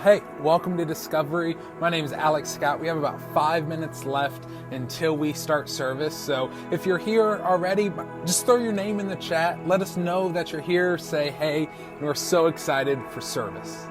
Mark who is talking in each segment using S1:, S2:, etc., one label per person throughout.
S1: hey, welcome to Discovery. My name is Alex Scott. We have about 5 minutes left until we start service. So if you're here already, just throw your name in the chat. Let us know that you're here. Say hey, and we're so excited for service.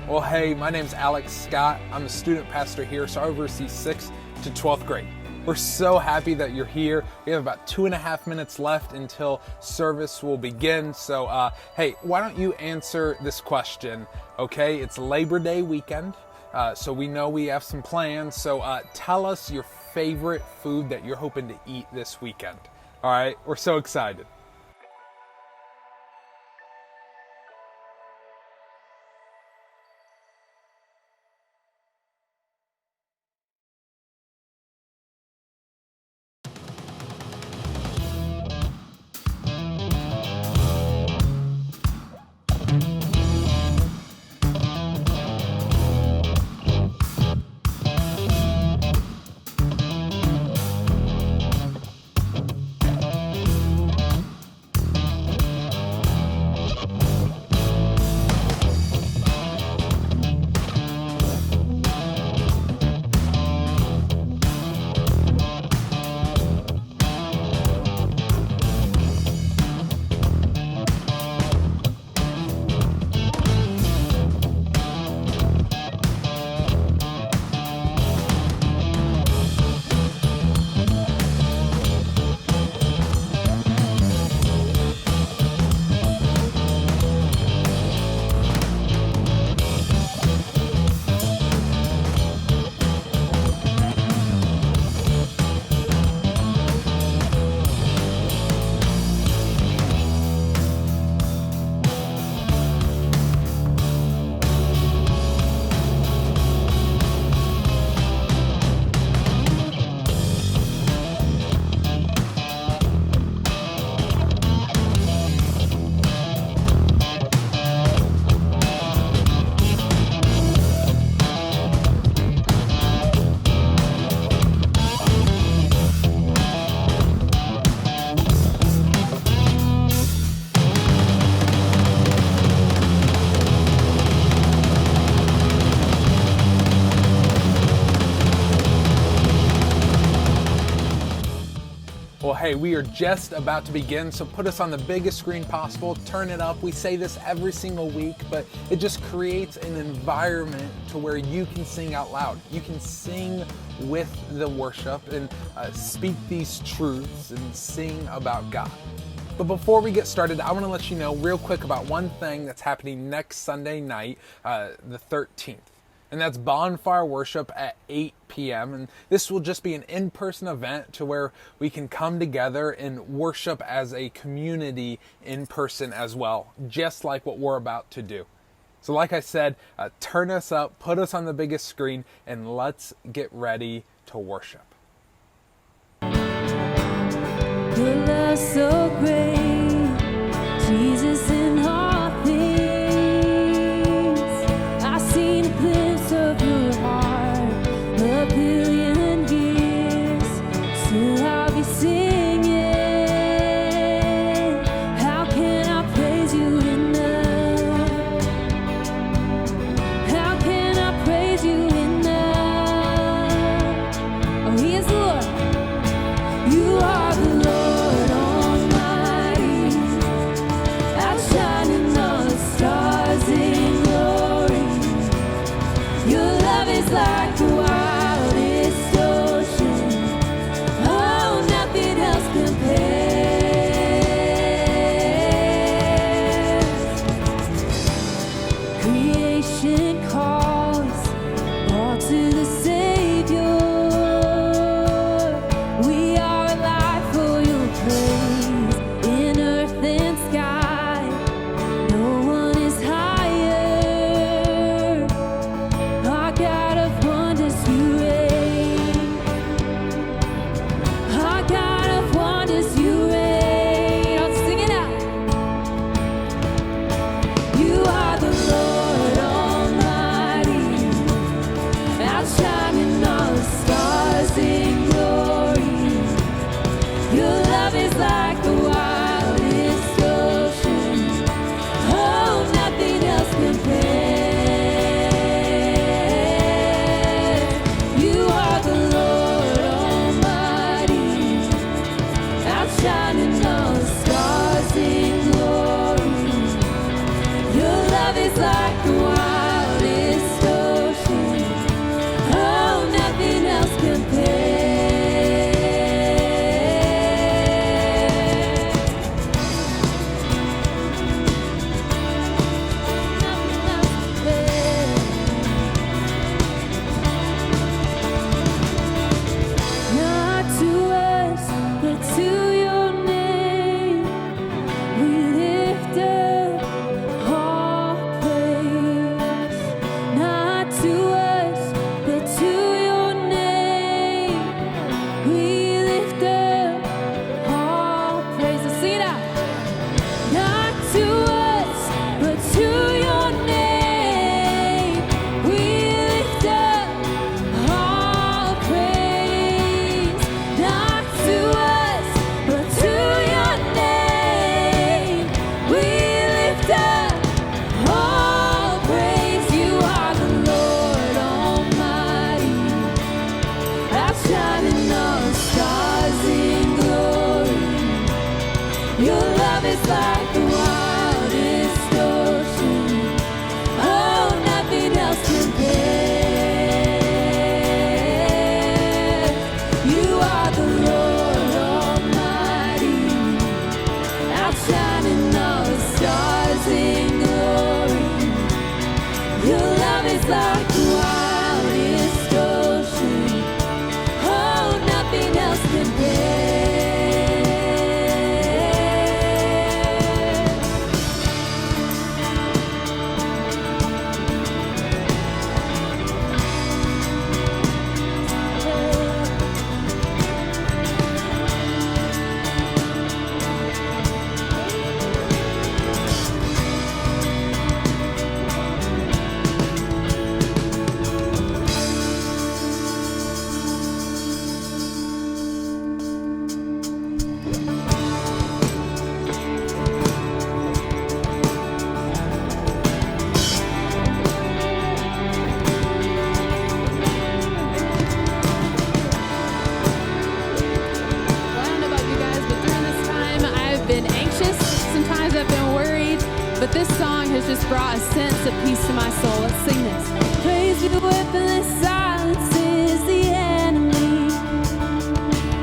S1: Well, hey, my name's Alex Scott. I'm a student pastor here, so I oversee 6th to 12th grade. We're so happy that you're here. We have about 2.5 minutes left until service will begin. So, hey, why don't you answer this question, okay? It's Labor Day weekend, so we know we have some plans. So tell us your favorite food that you're hoping to eat this weekend. All right, we're so excited. Well, hey, we are just about to begin, so put us on the biggest screen possible, turn it up. We say this every single week, but it just creates an environment to where you can sing out loud. You can sing with the worship and speak these truths and sing about God. But before we get started, I want to let you know real quick about one thing that's happening next Sunday night, the 13th. And that's bonfire worship at 8 p.m. And this will just be an in-person event to where we can come together and worship as a community in person as well, just like what we're about to do. So like I said, turn us up, put us on the biggest screen, and let's get ready to worship.
S2: Your love's so great, Jesus, in all things. I've seen a glimpse of your heart, a billion years. Still I'll be singing. How can I praise you enough? How can I praise you enough? Oh, He is the Lord. You are the Lord Almighty. just brought a sense of peace to my soul. Let's sing this. Praise be the weapon that silences the enemy.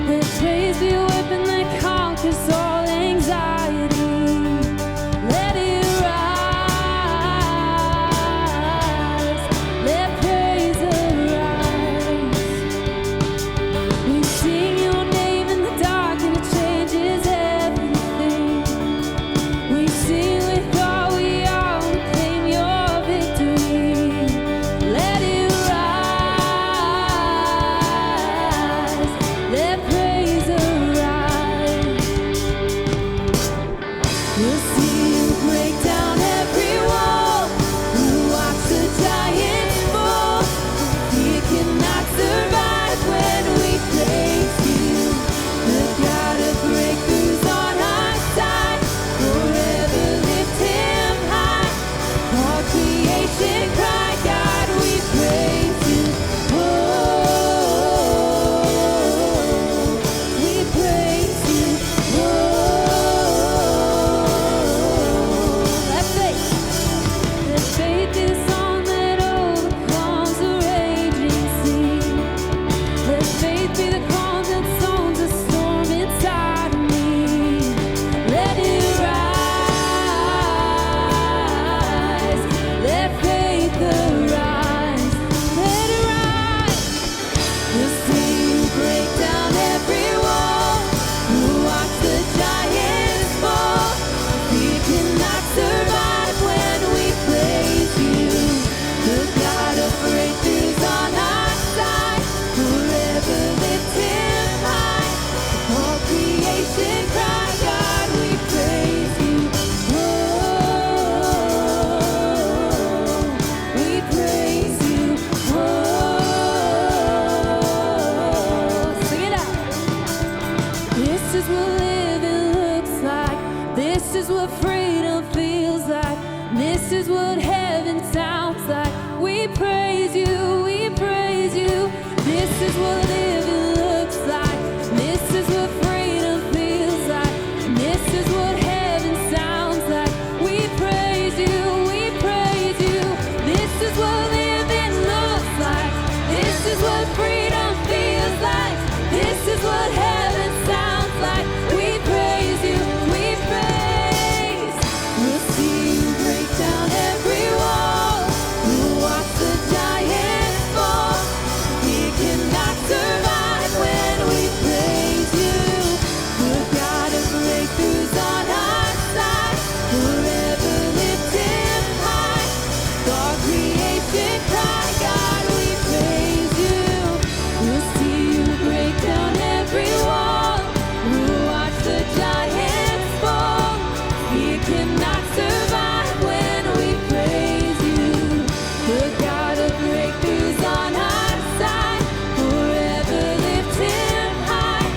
S2: Let praise be a weapon that conquers all anxiety. Let it rise. Let praise arise. We sing your name in the dark and it changes everything. We sing with all we are, we claim your victory. Let it rise. Let praise arise. We'll see you break down every wall. We'll watch the giants fall. Fear cannot survive when we praise you. The God of breakthroughs on our side. Forever lift him high. All creation cry, God, we praise you. Oh, we praise you. Oh, let faith be the song that overcomes the raging sea. Let faith be the calm that sounds a storm inside of me. Let it rise. Let faith arise. Let it rise. We'll see you break down every wall. We'll watch the giants fall. Fear cannot survive when we praise you. The God of breakthroughs on our side. Forever lift him high. All creation cry, God, we praise you. Oh, we praise you. Oh, sing it out. This is what living looks like. This is what freedom feels like. This is what heaven sounds like. We praise you, we praise you. This is what living looks like. This is what freedom feels like. This is what heaven sounds like. We praise you, we praise you. This is what living looks like. This is what freedom feels like. This is what heaven sounds like. We praise you, we praise. We'll see you break down every wall. We'll watch the giants fall. We cannot survive when we praise you. The God of breakthroughs on our side. Forever lift him high. All creation cry, God, we praise you. We'll see you break down every wall. We'll watch the giants fall. Fear cannot survive when we praise you. The God of breakthroughs on our side. Forever lift him high.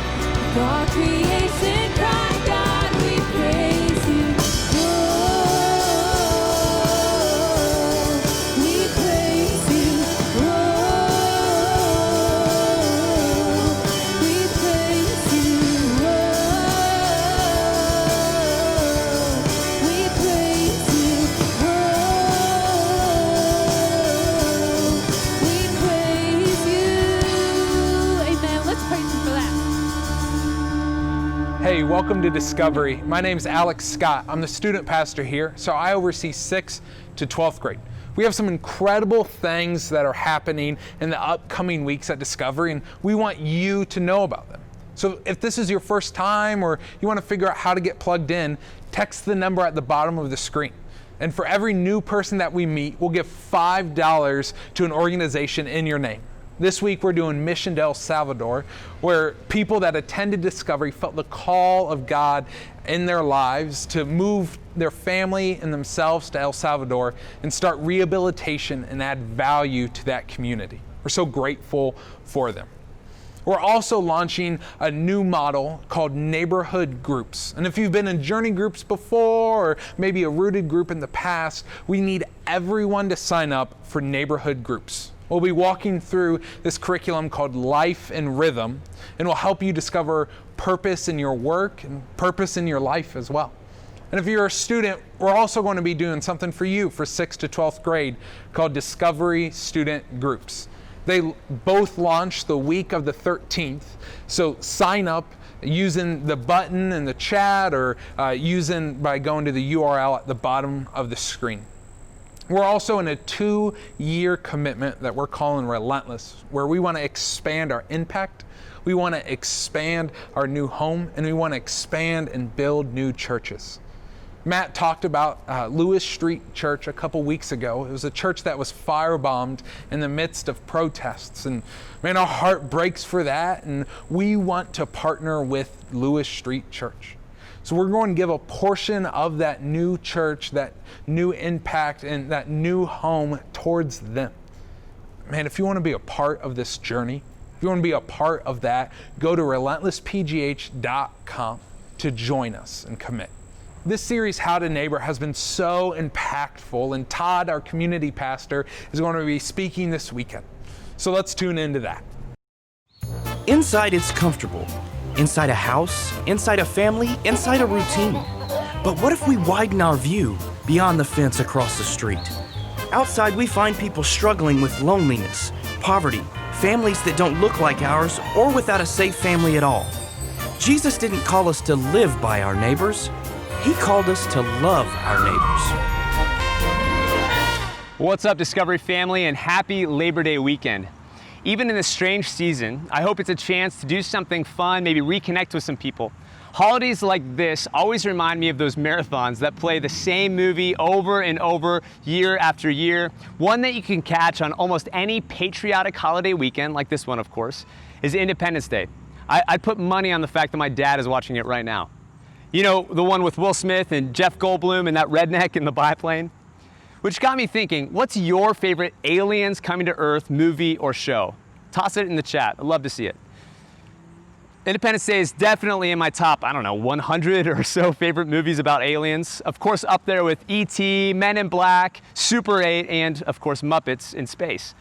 S2: All creation cry, God, we praise you. Oh, we praise you. Oh, we praise you. Oh, we praise you. Oh, we praise you. Amen. Let's praise him for that.
S1: Hey, welcome to Discovery. My name's Alex Scott. I'm the student pastor here, so I oversee 6th to 12th grade. We have some incredible things that are happening in the upcoming weeks at Discovery, and we want you to know about them. So if this is your first time or you want to figure out how to get plugged in, text the number at the bottom of the screen. And for every new person that we meet, we'll give $5 to an organization in your name. This week we're doing Mission to El Salvador, where people that attended Discovery felt the call of God in their lives to move their family and themselves to El Salvador and start rehabilitation and add value to that community. We're so grateful for them. We're also launching a new model called neighborhood groups. And if you've been in journey groups before, or maybe a rooted group in the past, we need everyone to sign up for neighborhood groups. We'll be walking through this curriculum called Life and Rhythm, and will help you discover purpose in your work and purpose in your life as well. And if you're a student, we're also going to be doing something for you for 6th to 12th grade called Discovery Student Groups. They both launch the week of the 13th, so sign up using the button in the chat or by going to the URL at the bottom of the screen. We're also in a 2-year commitment that we're calling Relentless, where we want to expand our impact, we want to expand our new home, and we want to expand and build new churches. Matt talked about Lewis Street Church a couple weeks ago. It was a church that was firebombed in the midst of protests. And man, our heart breaks for that. And we want to partner with Lewis Street Church. So we're going to give a portion of that new church, that new impact, and that new home towards them. Man, if you want to be a part of this journey, if you want to be a part of that, go to relentlesspgh.com to join us and commit. This series, How to Neighbor, has been so impactful, and Todd, our community pastor, is going to be speaking this weekend. So let's tune into that.
S3: Inside, it's comfortable. Inside a house, inside a family, inside a routine. But what if we widen our view beyond the fence across the street? Outside, we find people struggling with loneliness, poverty, families that don't look like ours, or without a safe family at all. Jesus didn't call us to live by our neighbors. He called us to love our neighbors.
S4: What's up, Discovery family, and happy Labor Day weekend. Even in this strange season, I hope it's a chance to do something fun, maybe reconnect with some people. Holidays like this always remind me of those marathons that play the same movie over and over, year after year. One that you can catch on almost any patriotic holiday weekend, like this one, of course, is Independence Day. I'd put money on the fact that my dad is watching it right now. You know, the one with Will Smith and Jeff Goldblum and that redneck in the biplane? Which got me thinking, what's your favorite aliens coming to Earth movie or show? Toss it in the chat. I'd love to see it. Independence Day is definitely in my top, 100 or so favorite movies about aliens. Of course, up there with E.T., Men in Black, Super 8, and of course, Muppets in Space.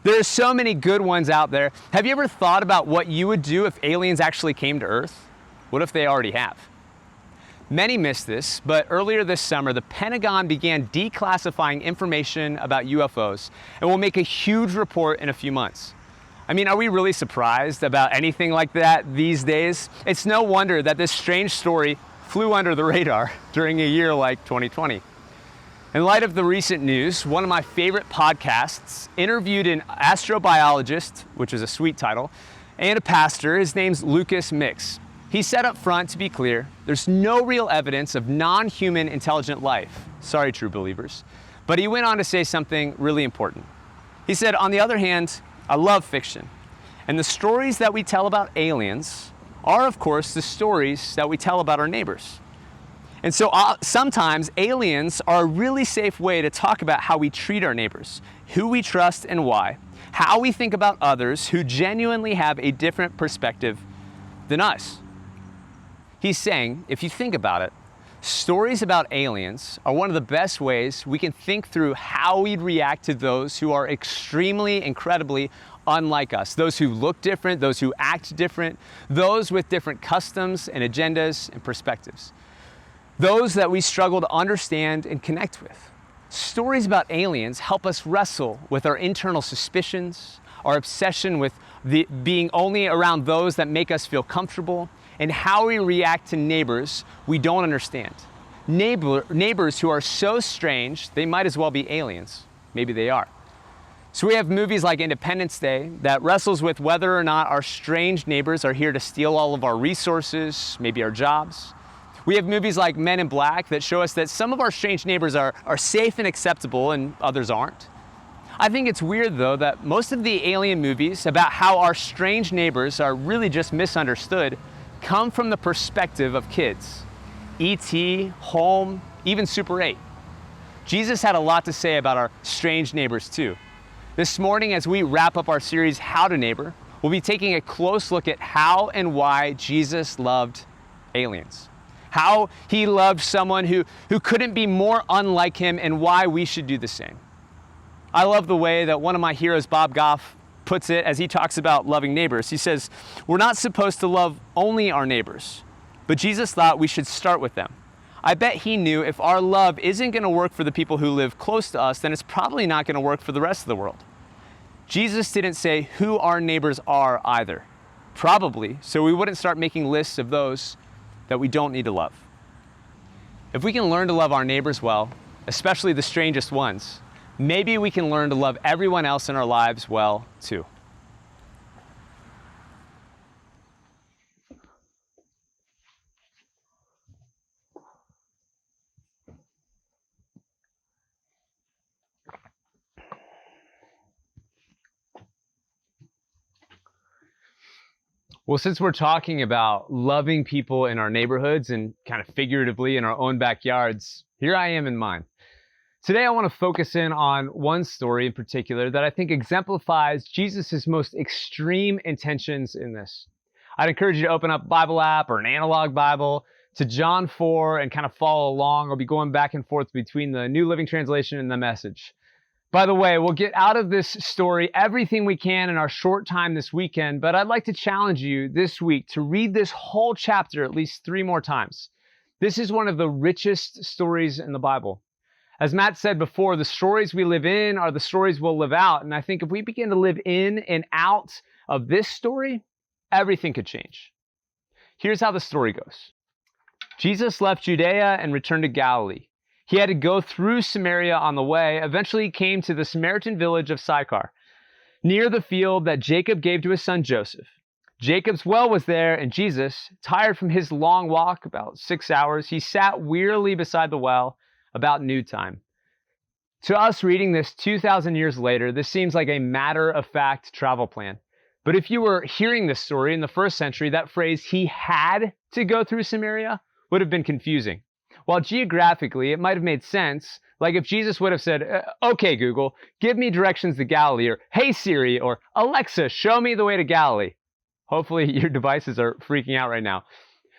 S4: There are so many good ones out there. Have you ever thought about what you would do if aliens actually came to Earth? What if they already have? Many missed this, but earlier this summer, the Pentagon began declassifying information about UFOs and will make a huge report in a few months. Are we really surprised about anything like that these days? It's no wonder that this strange story flew under the radar during a year like 2020. In light of the recent news, one of my favorite podcasts interviewed an astrobiologist, which is a sweet title, and a pastor. His name's Lucas Mix. He said up front, to be clear, there's no real evidence of non-human intelligent life. Sorry, true believers. But he went on to say something really important. He said, on the other hand, I love fiction. And the stories that we tell about aliens are, of course, the stories that we tell about our neighbors. And so sometimes aliens are a really safe way to talk about how we treat our neighbors, who we trust and why, how we think about others who genuinely have a different perspective than us. He's saying, if you think about it, stories about aliens are one of the best ways we can think through how we'd react to those who are extremely, incredibly unlike us. Those who look different, those who act different, those with different customs and agendas and perspectives. Those that we struggle to understand and connect with. Stories about aliens help us wrestle with our internal suspicions, our obsession with being only around those that make us feel comfortable, and how we react to neighbors we don't understand. Neighbors who are so strange, they might as well be aliens. Maybe they are. So we have movies like Independence Day that wrestles with whether or not our strange neighbors are here to steal all of our resources, maybe our jobs. We have movies like Men in Black that show us that some of our strange neighbors are safe and acceptable and others aren't. I think it's weird, though, that most of the alien movies about how our strange neighbors are really just misunderstood come from the perspective of kids. E.T., Home, even Super 8. Jesus had a lot to say about our strange neighbors, too. This morning, as we wrap up our series, How to Neighbor, we'll be taking a close look at how and why Jesus loved aliens. How he loved someone who couldn't be more unlike him, and why we should do the same. I love the way that one of my heroes, Bob Goff, puts it as he talks about loving neighbors. He says, we're not supposed to love only our neighbors, but Jesus thought we should start with them. I bet he knew if our love isn't going to work for the people who live close to us, then it's probably not going to work for the rest of the world. Jesus didn't say who our neighbors are either. Probably, so we wouldn't start making lists of those that we don't need to love. If we can learn to love our neighbors well, especially the strangest ones, maybe we can learn to love everyone else in our lives well too. Well, since we're talking about loving people in our neighborhoods and kind of figuratively in our own backyards, here I am in mine. Today, I want to focus in on one story in particular that I think exemplifies Jesus' most extreme intentions in this. I'd encourage you to open up a Bible app or an analog Bible to John 4 and kind of follow along. I'll be going back and forth between the New Living Translation and the Message. By the way, we'll get out of this story everything we can in our short time this weekend, but I'd like to challenge you this week to read this whole chapter at least 3 more times. This is one of the richest stories in the Bible. As Matt said before, the stories we live in are the stories we'll live out, and I think if we begin to live in and out of this story, everything could change. Here's how the story goes. Jesus left Judea and returned to Galilee. He had to go through Samaria on the way. Eventually, he came to the Samaritan village of Sychar, near the field that Jacob gave to his son Joseph. Jacob's well was there, and Jesus, tired from his long walk, about 6 hours, he sat wearily beside the well about noontime. To us reading this 2,000 years later, this seems like a matter-of-fact travel plan. But if you were hearing this story in the first century, that phrase, he had to go through Samaria, would have been confusing. While geographically, it might have made sense, like if Jesus would have said, okay, Google, give me directions to Galilee, or hey, Siri, or Alexa, show me the way to Galilee. Hopefully your devices are freaking out right now.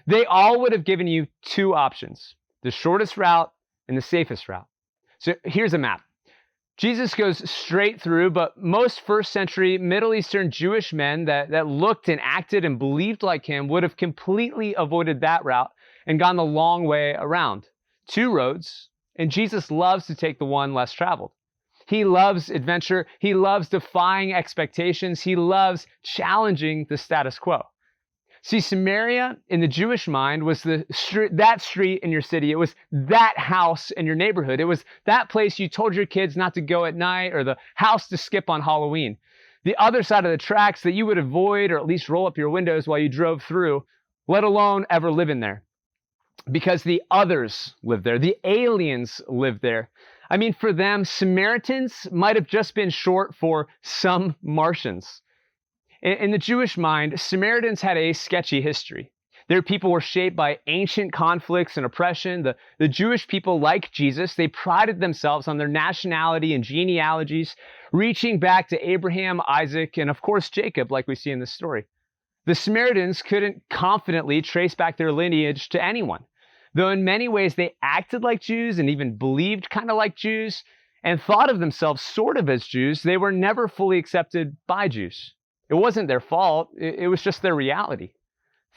S4: They all would have given you 2 options, the shortest route and the safest route. So here's a map. Jesus goes straight through, but most first century Middle Eastern Jewish men that looked and acted and believed like him would have completely avoided that route and gone the long way around. 2 roads, and Jesus loves to take the one less traveled. He loves adventure. He loves defying expectations. He loves challenging the status quo. See, Samaria in the Jewish mind was that street in your city. It was that house in your neighborhood. It was that place you told your kids not to go at night, or the house to skip on Halloween. The other side of the tracks that you would avoid or at least roll up your windows while you drove through, let alone ever live in there. Because the others lived there. The aliens lived there. I mean, for them, Samaritans might have just been short for some Martians. In the Jewish mind, Samaritans had a sketchy history. Their people were shaped by ancient conflicts and oppression. The Jewish people, like Jesus, they prided themselves on their nationality and genealogies, reaching back to Abraham, Isaac, and of course Jacob, like we see in this story. The Samaritans couldn't confidently trace back their lineage to anyone, though in many ways they acted like Jews and even believed kind of like Jews and thought of themselves sort of as Jews. They were never fully accepted by Jews. It wasn't their fault. It was just their reality.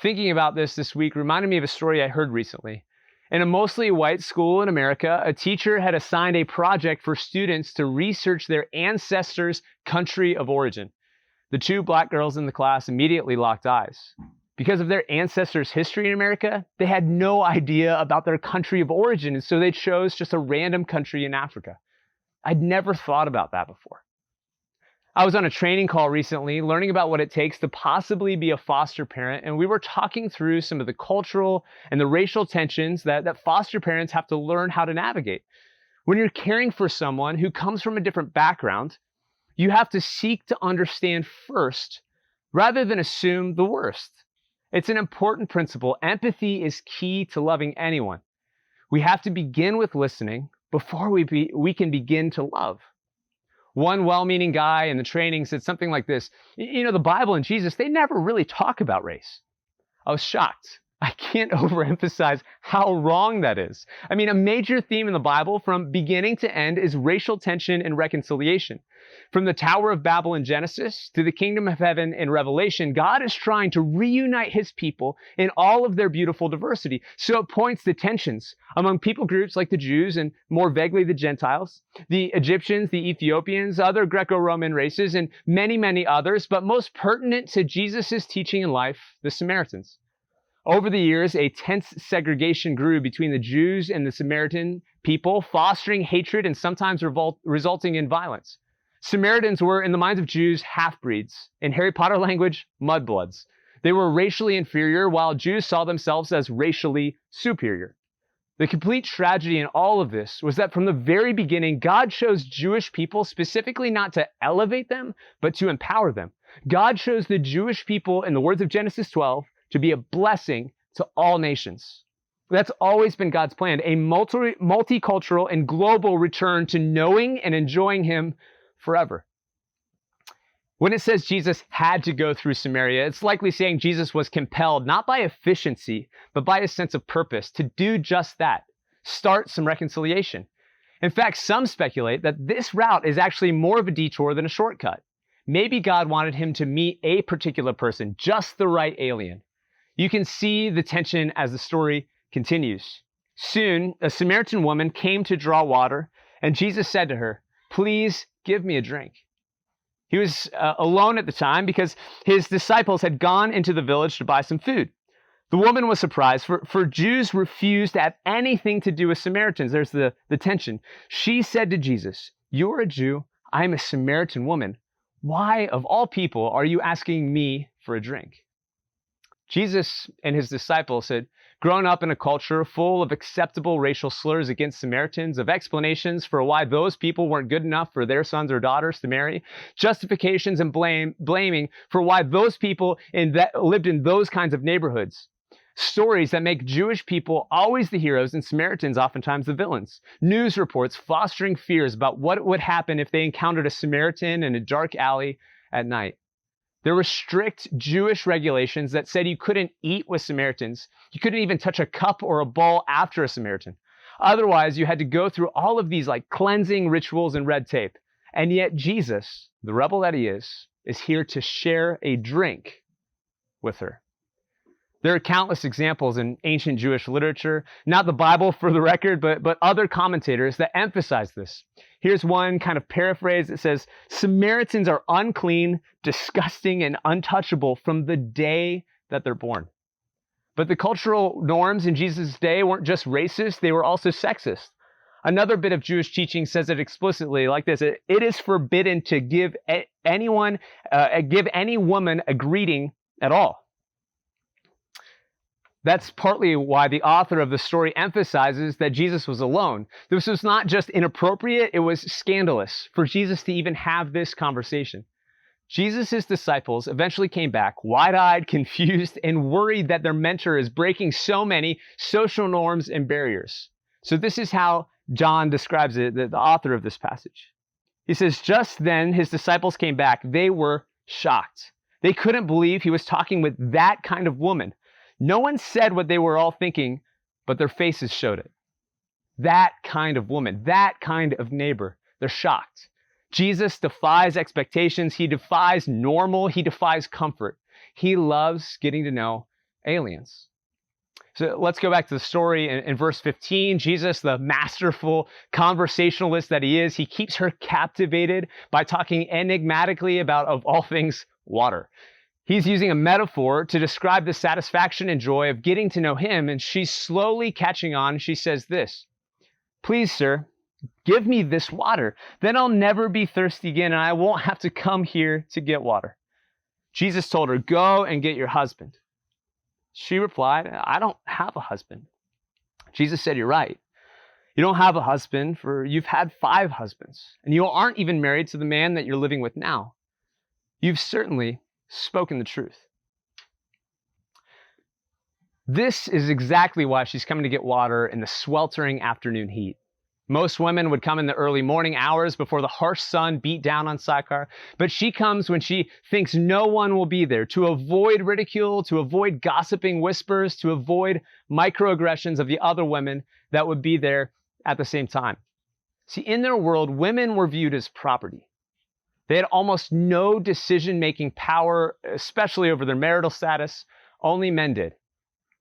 S4: Thinking about this week reminded me of a story I heard recently. In a mostly white school in America, a teacher had assigned a project for students to research their ancestors' country of origin. The 2 black girls in the class immediately locked eyes. Because of their ancestors' history in America, they had no idea about their country of origin, and so they chose just a random country in Africa. I'd never thought about that before. I was on a training call recently, learning about what it takes to possibly be a foster parent, and we were talking through some of the cultural and the racial tensions that foster parents have to learn how to navigate. When you're caring for someone who comes from a different background, you have to seek to understand first, rather than assume the worst. It's an important principle. Empathy is key to loving anyone. We have to begin with listening before we can begin to love. One well-meaning guy in the training said something like this, you know, the Bible and Jesus, they never really talk about race. I was shocked. I can't overemphasize how wrong that is. I mean, a major theme in the Bible from beginning to end is racial tension and reconciliation. From the Tower of Babel in Genesis to the kingdom of heaven in Revelation, God is trying to reunite his people in all of their beautiful diversity. So it points to tensions among people groups like the Jews and more vaguely the Gentiles, the Egyptians, the Ethiopians, other Greco-Roman races, and many, many others, but most pertinent to Jesus' teaching in life, the Samaritans. Over the years, a tense segregation grew between the Jews and the Samaritan people, fostering hatred and sometimes resulting in violence. Samaritans were, in the minds of Jews, half-breeds. In Harry Potter language, mudbloods. They were racially inferior, while Jews saw themselves as racially superior. The complete tragedy in all of this was that from the very beginning, God chose Jewish people specifically not to elevate them, but to empower them. God chose the Jewish people, in the words of Genesis 12, to be a blessing to all nations. That's always been God's plan, a multicultural and global return to knowing and enjoying him forever. When it says Jesus had to go through Samaria, it's likely saying Jesus was compelled, not by efficiency, but by a sense of purpose, to do just that, start some reconciliation. In fact, some speculate that this route is actually more of a detour than a shortcut. Maybe God wanted him to meet a particular person, just the right alien. You can see the tension as the story continues. Soon, a Samaritan woman came to draw water, and Jesus said to her, "Please give me a drink." He was alone at the time because his disciples had gone into the village to buy some food. The woman was surprised, for Jews refused to have anything to do with Samaritans. There's the tension. She said to Jesus, "You're a Jew, I'm a Samaritan woman. Why, of all people, are you asking me for a drink?" Jesus and his disciples had grown up in a culture full of acceptable racial slurs against Samaritans, of explanations for why those people weren't good enough for their sons or daughters to marry, justifications and blaming for why those people lived in those kinds of neighborhoods. Stories that make Jewish people always the heroes and Samaritans oftentimes the villains. News reports fostering fears about what would happen if they encountered a Samaritan in a dark alley at night. There were strict Jewish regulations that said you couldn't eat with Samaritans. You couldn't even touch a cup or a bowl after a Samaritan. Otherwise, you had to go through all of these cleansing rituals and red tape. And yet Jesus, the rebel that he is here to share a drink with her. There are countless examples in ancient Jewish literature, not the Bible for the record, but other commentators that emphasize this. Here's one kind of paraphrase that says, "Samaritans are unclean, disgusting, and untouchable from the day that they're born." But the cultural norms in Jesus' day weren't just racist, they were also sexist. Another bit of Jewish teaching says it explicitly like this: it is forbidden to give any woman a greeting at all. That's partly why the author of the story emphasizes that Jesus was alone. This was not just inappropriate, it was scandalous for Jesus to even have this conversation. Jesus' disciples eventually came back, wide-eyed, confused, and worried that their mentor is breaking so many social norms and barriers. So this is how John describes it, the author of this passage. He says, "Just then his disciples came back. They were shocked. They couldn't believe he was talking with that kind of woman. No one said what they were all thinking, but their faces showed it." That kind of woman, that kind of neighbor, they're shocked. Jesus defies expectations. He defies normal. He defies comfort. He loves getting to know aliens. So let's go back to the story in verse 15. Jesus, the masterful conversationalist that he is, he keeps her captivated by talking enigmatically about, of all things, water. He's using a metaphor to describe the satisfaction and joy of getting to know him, and she's slowly catching on. She says this, "Please, sir, give me this water. Then I'll never be thirsty again, and I won't have to come here to get water." Jesus told her, "Go and get your husband." She replied, "I don't have a husband." Jesus said, "You're right. You don't have a husband, for you've had 5 husbands, and you aren't even married to the man that you're living with now. You've certainly spoken the truth." This is exactly why she's coming to get water in the sweltering afternoon heat. Most women would come in the early morning hours before the harsh sun beat down on Sychar, but she comes when she thinks no one will be there, to avoid ridicule, to avoid gossiping whispers, to avoid microaggressions of the other women that would be there at the same time. See, in their world, women were viewed as property. They had almost no decision-making power, especially over their marital status. Only men did.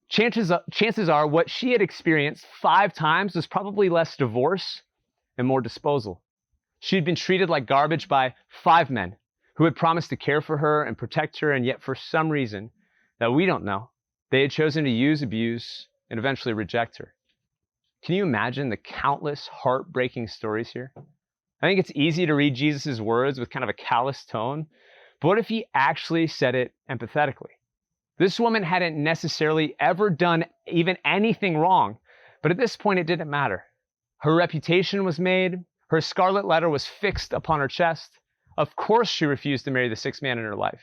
S4: Chances are what she had experienced 5 times was probably less divorce and more disposal. She'd been treated like garbage by 5 men who had promised to care for her and protect her, and yet for some reason that we don't know, they had chosen to use, abuse, and eventually reject her. Can you imagine the countless heartbreaking stories here? I think it's easy to read Jesus' words with kind of a callous tone, but what if he actually said it empathetically? This woman hadn't necessarily ever done even anything wrong, but at this point it didn't matter. Her reputation was made, her scarlet letter was fixed upon her chest. Of course she refused to marry the 6th man in her life.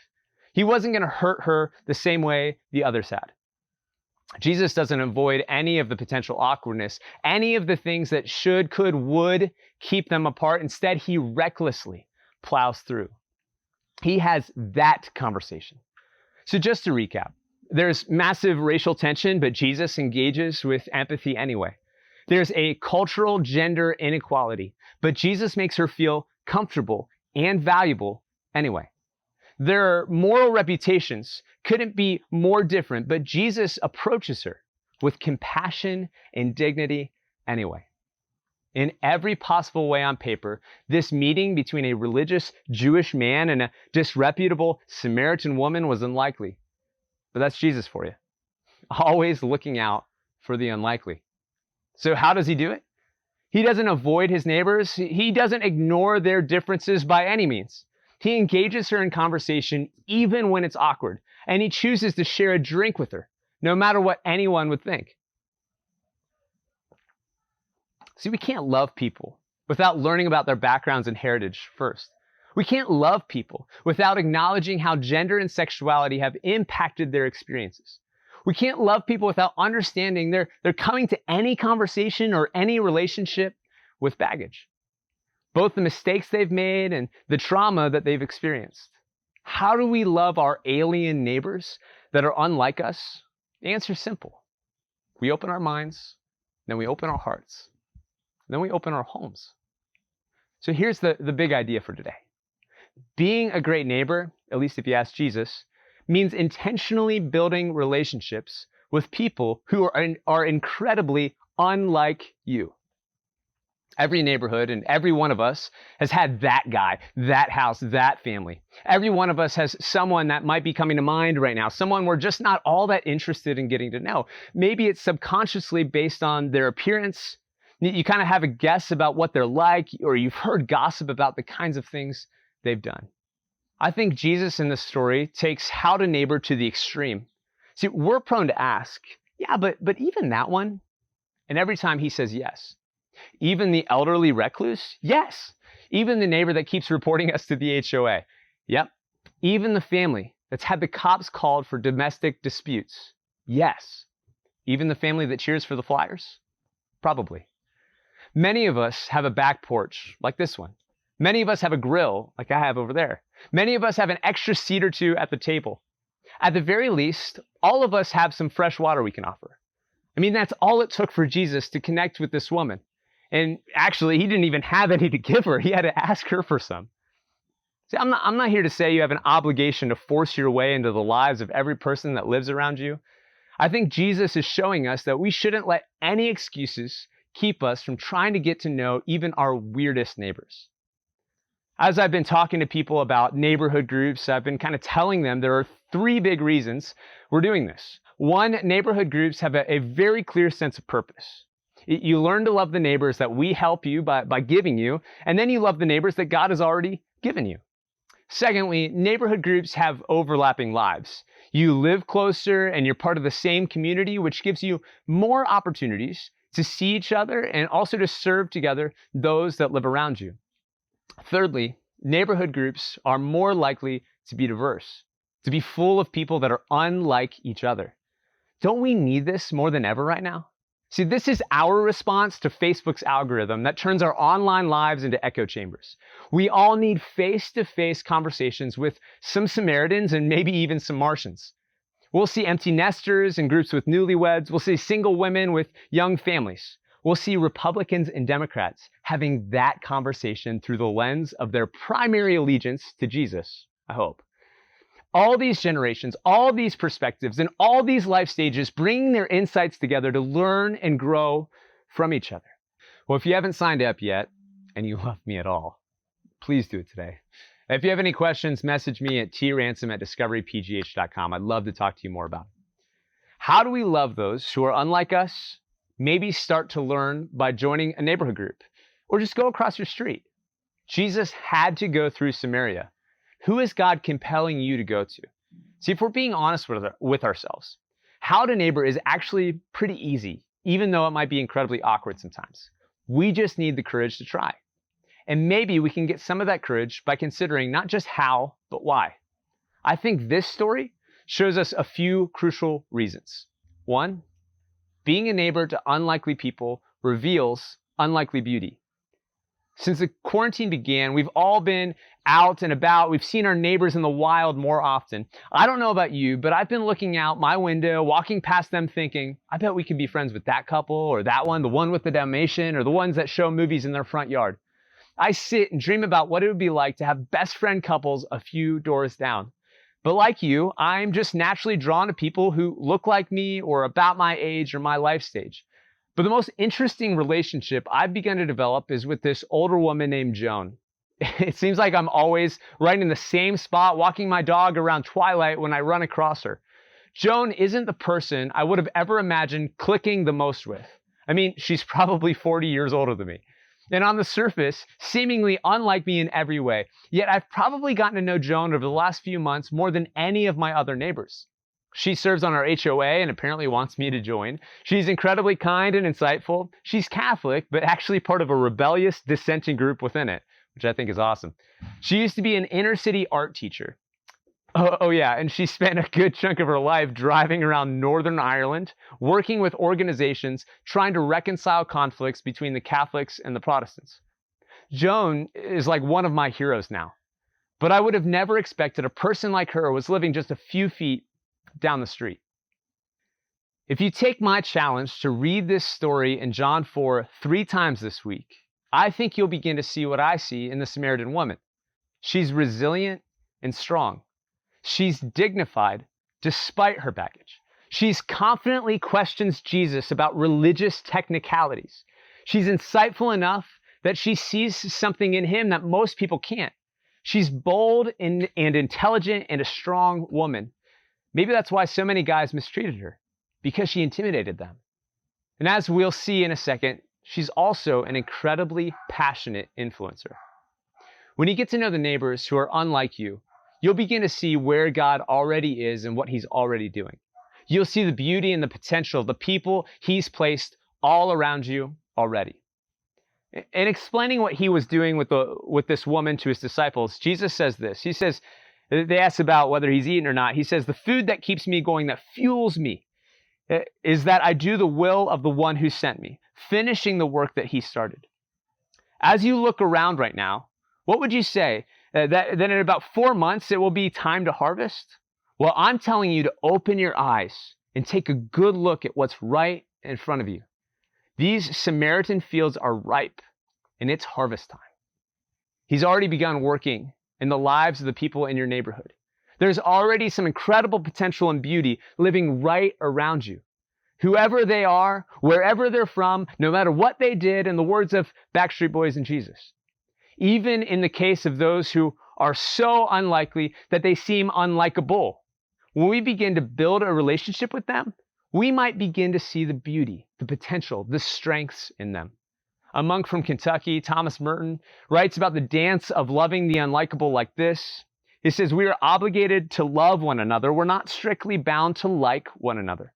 S4: He wasn't going to hurt her the same way the others had. Jesus doesn't avoid any of the potential awkwardness, any of the things that should, could, would keep them apart. Instead, he recklessly plows through. He has that conversation. So just to recap, there's massive racial tension, but Jesus engages with empathy anyway. There's a cultural gender inequality, but Jesus makes her feel comfortable and valuable anyway. Their moral reputations couldn't be more different, but Jesus approaches her with compassion and dignity anyway. In every possible way on paper, this meeting between a religious Jewish man and a disreputable Samaritan woman was unlikely. But that's Jesus for you, always looking out for the unlikely. So how does he do it? He doesn't avoid his neighbors. He doesn't ignore their differences by any means. He engages her in conversation even when it's awkward, and he chooses to share a drink with her, no matter what anyone would think. See, we can't love people without learning about their backgrounds and heritage first. We can't love people without acknowledging how gender and sexuality have impacted their experiences. We can't love people without understanding they're coming to any conversation or any relationship with baggage, both the mistakes they've made and the trauma that they've experienced. How do we love our alien neighbors that are unlike us? The answer is simple. We open our minds, then we open our hearts, then we open our homes. So here's the big idea for today. Being a great neighbor, at least if you ask Jesus, means intentionally building relationships with people who are incredibly unlike you. Every neighborhood and every one of us has had that guy, that house, that family. Every one of us has someone that might be coming to mind right now, someone we're just not all that interested in getting to know. Maybe it's subconsciously based on their appearance. You kind of have a guess about what they're like, or you've heard gossip about the kinds of things they've done. I think Jesus in this story takes how to neighbor to the extreme. See, we're prone to ask, yeah, but even that one? And every time he says yes. Even the elderly recluse? Yes. Even the neighbor that keeps reporting us to the HOA? Yep. Even the family that's had the cops called for domestic disputes? Yes. Even the family that cheers for the Flyers? Probably. Many of us have a back porch like this one. Many of us have a grill like I have over there. Many of us have an extra seat or two at the table. At the very least, all of us have some fresh water we can offer. I mean, that's all it took for Jesus to connect with this woman. And actually, he didn't even have any to give her. He had to ask her for some. See, I'm not here to say you have an obligation to force your way into the lives of every person that lives around you. I think Jesus is showing us that we shouldn't let any excuses keep us from trying to get to know even our weirdest neighbors. As I've been talking to people about neighborhood groups, I've been kind of telling them there are 3 big reasons we're doing this. 1, neighborhood groups have a very clear sense of purpose. You learn to love the neighbors that we help you by giving you, and then you love the neighbors that God has already given you. Secondly, neighborhood groups have overlapping lives. You live closer and you're part of the same community, which gives you more opportunities to see each other and also to serve together those that live around you. Thirdly, neighborhood groups are more likely to be diverse, to be full of people that are unlike each other. Don't we need this more than ever right now? See, this is our response to Facebook's algorithm that turns our online lives into echo chambers. We all need face-to-face conversations with some Samaritans and maybe even some Martians. We'll see empty nesters and groups with newlyweds. We'll see single women with young families. We'll see Republicans and Democrats having that conversation through the lens of their primary allegiance to Jesus, I hope. All these generations, all these perspectives, and all these life stages bringing their insights together to learn and grow from each other. Well, if you haven't signed up yet, and you love me at all, please do it today. If you have any questions, message me at transom@discoverypgh.com. I'd love to talk to you more about it. How do we love those who are unlike us? Maybe start to learn by joining a neighborhood group, or just go across your street. Jesus had to go through Samaria. Who is God compelling you to go to? See, if we're being honest with ourselves, how to neighbor is actually pretty easy, even though it might be incredibly awkward sometimes. We just need the courage to try. And maybe we can get some of that courage by considering not just how, but why. I think this story shows us a few crucial reasons. One, being a neighbor to unlikely people reveals unlikely beauty. Since the quarantine began, we've all been out and about. We've seen our neighbors in the wild more often. I don't know about you, but I've been looking out my window, walking past them thinking, I bet we could be friends with that couple or that one, the one with the Dalmatian, or the ones that show movies in their front yard. I sit and dream about what it would be like to have best friend couples a few doors down. But like you, I'm just naturally drawn to people who look like me or about my age or my life stage. But the most interesting relationship I've begun to develop is with this older woman named Joan. It seems like I'm always right in the same spot, walking my dog around twilight when I run across her. Joan isn't the person I would have ever imagined clicking the most with. I mean, she's probably 40 years older than me. And on the surface, seemingly unlike me in every way. Yet I've probably gotten to know Joan over the last few months more than any of my other neighbors. She serves on our HOA and apparently wants me to join. She's incredibly kind and insightful. She's Catholic, but actually part of a rebellious dissenting group within it, which I think is awesome. She used to be an inner city art teacher. Oh yeah, and she spent a good chunk of her life driving around Northern Ireland, working with organizations, trying to reconcile conflicts between the Catholics and the Protestants. Joan is like one of my heroes now, but I would have never expected a person like her was living just a few feet down the street. If you take my challenge to read this story in John 4 3 times this week, I think you'll begin to see what I see in the Samaritan woman. She's resilient and strong. She's dignified despite her baggage. She's confidently questions Jesus about religious technicalities. She's insightful enough that she sees something in him that most people can't. She's bold and intelligent and a strong woman. Maybe that's why so many guys mistreated her, because she intimidated them. And as we'll see in a second, she's also an incredibly passionate influencer. When you get to know the neighbors who are unlike you, you'll begin to see where God already is and what he's already doing. You'll see the beauty and the potential of the people he's placed all around you already. In explaining what he was doing with this woman to his disciples, Jesus says this. He says, they ask about whether he's eaten or not. He says, the food that keeps me going, that fuels me, is that I do the will of the one who sent me, finishing the work that he started. As you look around right now, what would you say? That in about 4 months, it will be time to harvest? Well, I'm telling you to open your eyes and take a good look at what's right in front of you. These Samaritan fields are ripe, and it's harvest time. He's already begun working in the lives of the people in your neighborhood. There's already some incredible potential and beauty living right around you. Whoever they are, wherever they're from, no matter what they did, in the words of Backstreet Boys and Jesus. Even in the case of those who are so unlikely that they seem unlikable. When we begin to build a relationship with them, we might begin to see the beauty, the potential, the strengths in them. A monk from Kentucky, Thomas Merton, writes about the dance of loving the unlikable like this. He says, we are obligated to love one another. We're not strictly bound to like one another.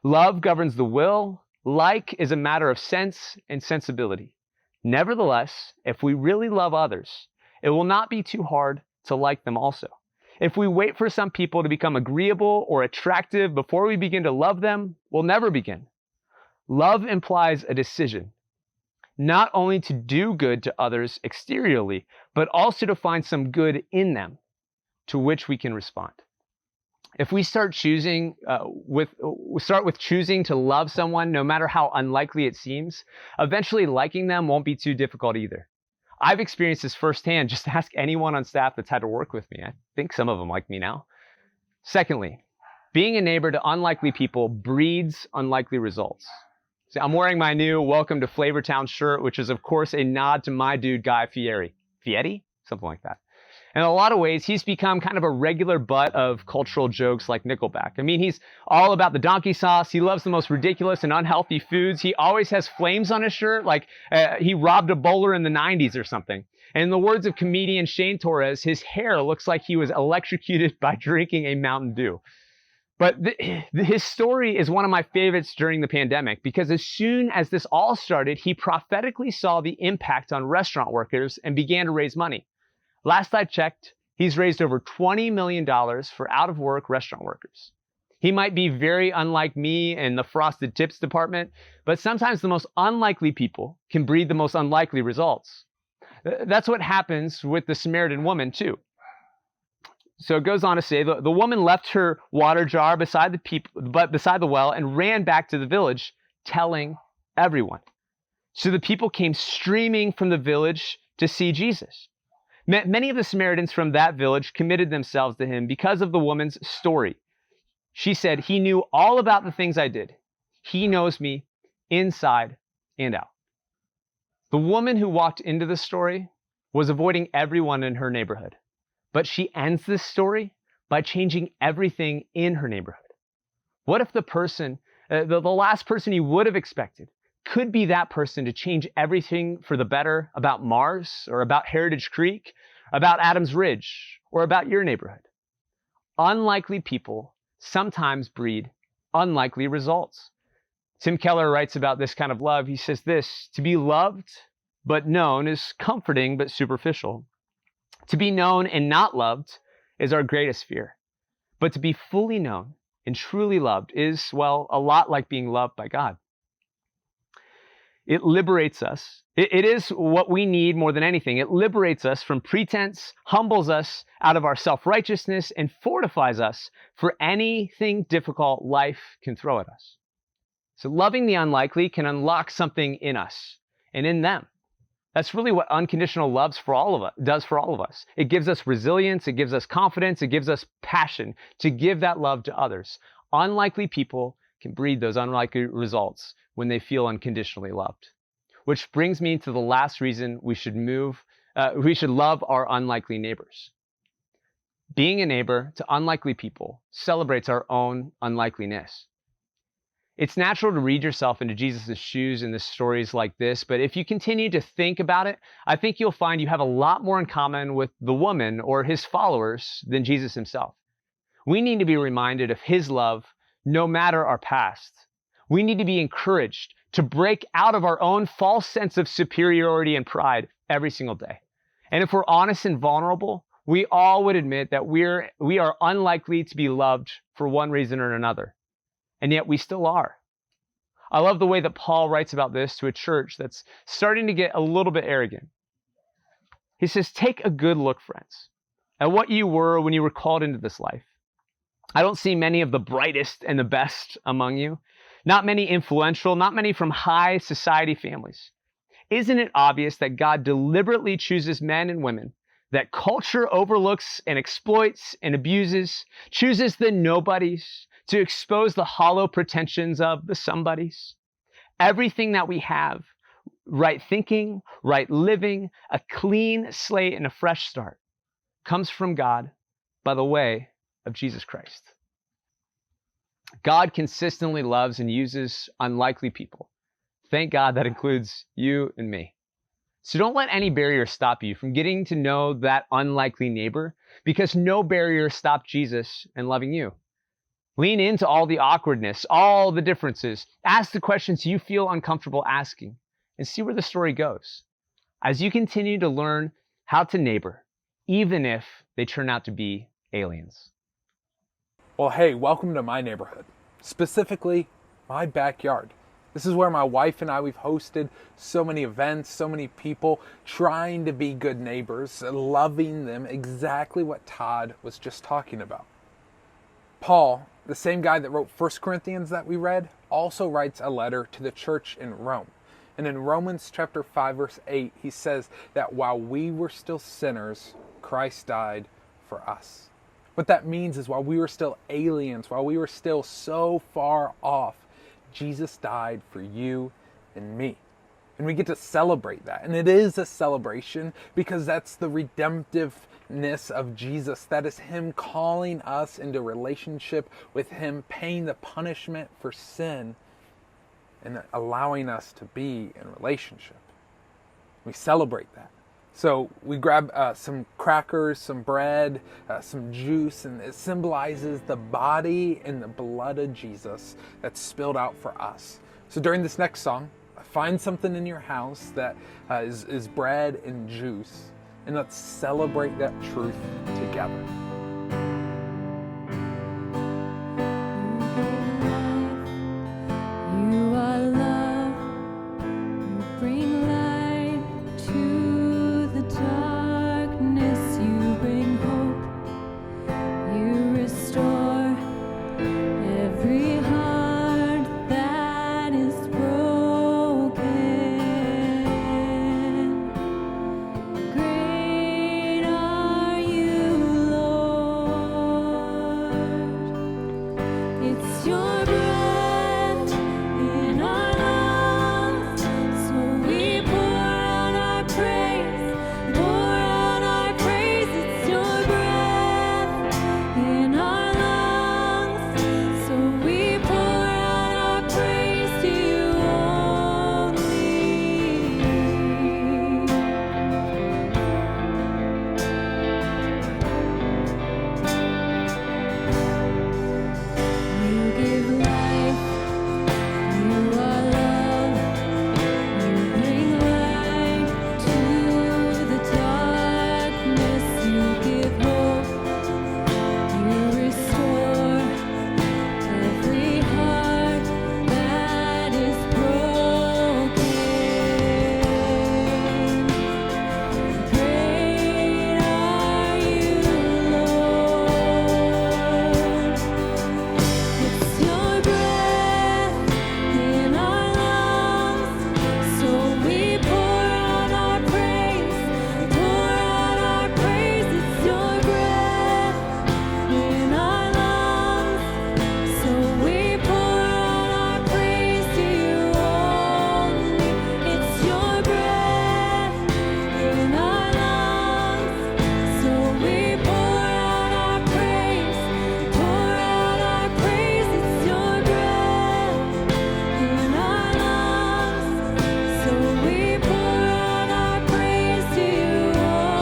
S4: Love governs the will. Like is a matter of sense and sensibility. Nevertheless, if we really love others, it will not be too hard to like them also. If we wait for some people to become agreeable or attractive before we begin to love them, we'll never begin. Love implies a decision, not only to do good to others exteriorly, but also to find some good in them to which we can respond. If we start with choosing to love someone, no matter how unlikely it seems, eventually liking them won't be too difficult either. I've experienced this firsthand. Just ask anyone on staff that's had to work with me. I think some of them like me now. Secondly, being a neighbor to unlikely people breeds unlikely results. See, I'm wearing my new Welcome to Flavortown shirt, which is, of course, a nod to my dude, Guy Fieri. Fieri? Something like that. In a lot of ways, he's become kind of a regular butt of cultural jokes like Nickelback. I mean, he's all about the donkey sauce. He loves the most ridiculous and unhealthy foods. He always has flames on his shirt, like he robbed a bowler in the 90s or something. And in the words of comedian Shane Torres, his hair looks like he was electrocuted by drinking a Mountain Dew. But his story is one of my favorites during the pandemic because as soon as this all started, he prophetically saw the impact on restaurant workers and began to raise money. Last I checked, he's raised over $20 million for out-of-work restaurant workers. He might be very unlike me in the frosted tips department, but sometimes the most unlikely people can breed the most unlikely results. That's what happens with the Samaritan woman too. So it goes on to say, the woman left her water jar beside the well and ran back to the village, telling everyone. So the people came streaming from the village to see Jesus. Many of the Samaritans from that village committed themselves to him because of the woman's story. She said, "He knew all about the things I did. He knows me inside and out." The woman who walked into the story was avoiding everyone in her neighborhood, but she ends this story by changing everything in her neighborhood. What if the last person you would have expected could be that person to change everything for the better about Mars or about Heritage Creek, about Adams Ridge, or about your neighborhood? Unlikely people sometimes breed unlikely results. Tim Keller writes about this kind of love. He says this: to be loved but known is comforting but superficial. To be known and not loved is our greatest fear. But to be fully known and truly loved is, well, a lot like being loved by God. It liberates us. It is what we need more than anything. It liberates us from pretense, humbles us out of our self-righteousness, and fortifies us for anything difficult life can throw at us. So loving the unlikely can unlock something in us and in them. That's really what unconditional love does for all of us. It gives us resilience, it gives us confidence, it gives us passion to give that love to others. Unlikely people can breed those unlikely results when they feel unconditionally loved. Which brings me to the last reason we should love our unlikely neighbors. Being a neighbor to unlikely people celebrates our own unlikeliness. It's natural to read yourself into Jesus' shoes in the stories like this, but if you continue to think about it, I think you'll find you have a lot more in common with the woman or his followers than Jesus himself. We need to be reminded of his love no matter our past. We need to be encouraged to break out of our own false sense of superiority and pride every single day. And if we're honest and vulnerable, we all would admit that we are unlikely to be loved for one reason or another. And yet we still are. I love the way that Paul writes about this to a church that's starting to get a little bit arrogant. He says, "Take a good look, friends, at what you were when you were called into this life. I don't see many of the brightest and the best among you. Not many influential, not many from high society families. Isn't it obvious that God deliberately chooses men and women that culture overlooks and exploits and abuses, chooses the nobodies to expose the hollow pretensions of the somebodies? Everything that we have, right thinking, right living, a clean slate and a fresh start, comes from God by the way of Jesus Christ." God consistently loves and uses unlikely people. Thank God that includes you and me. So don't let any barrier stop you from getting to know that unlikely neighbor, because no barrier stopped Jesus in loving you. Lean into all the awkwardness, all the differences. Ask the questions you feel uncomfortable asking and see where the story goes as you continue to learn how to neighbor, even if they turn out to be aliens.
S1: Well, hey, welcome to my neighborhood, specifically my backyard. This is where my wife and I, we've hosted so many events, so many people trying to be good neighbors, loving them, exactly what Todd was just talking about. Paul, the same guy that wrote 1 Corinthians that we read, also writes a letter to the church in Rome. And in Romans chapter 5, verse 8, he says that while we were still sinners, Christ died for us. What that means is while we were still aliens, while we were still so far off, Jesus died for you and me. And we get to celebrate that. And it is a celebration because that's the redemptiveness of Jesus. That is Him calling us into relationship with Him, paying the punishment for sin, and allowing us to be in relationship. We celebrate that. So we grab some crackers, some bread, some juice, and it symbolizes the body and the blood of Jesus that's spilled out for us. So during this next song, find something in your house that is bread and juice, and let's celebrate that truth together.
S2: You are love, you bring light to the darkness, you bring hope, you restore every heart that is broken. Great are you, Lord. It's your breath in our lungs, so we pour out our praise, pour out our praise. It's your breath in our lungs, so we pour out our praise to you only. You give life, you are love, you bring light to the darkness, you give hope, you restore every heart that is broken. Great are you, Lord. It's your breath in our lungs, so we pour out our praise, pour out our praise. It's your breath in our lungs, so we pour out our praise to you only. It's your breath in our lungs, so we pour out our praise, pour out our praise. It's your breath in our lungs, so we pour out our praise to you only.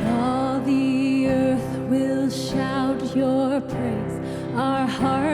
S2: All the earth will shout your praise. Our hearts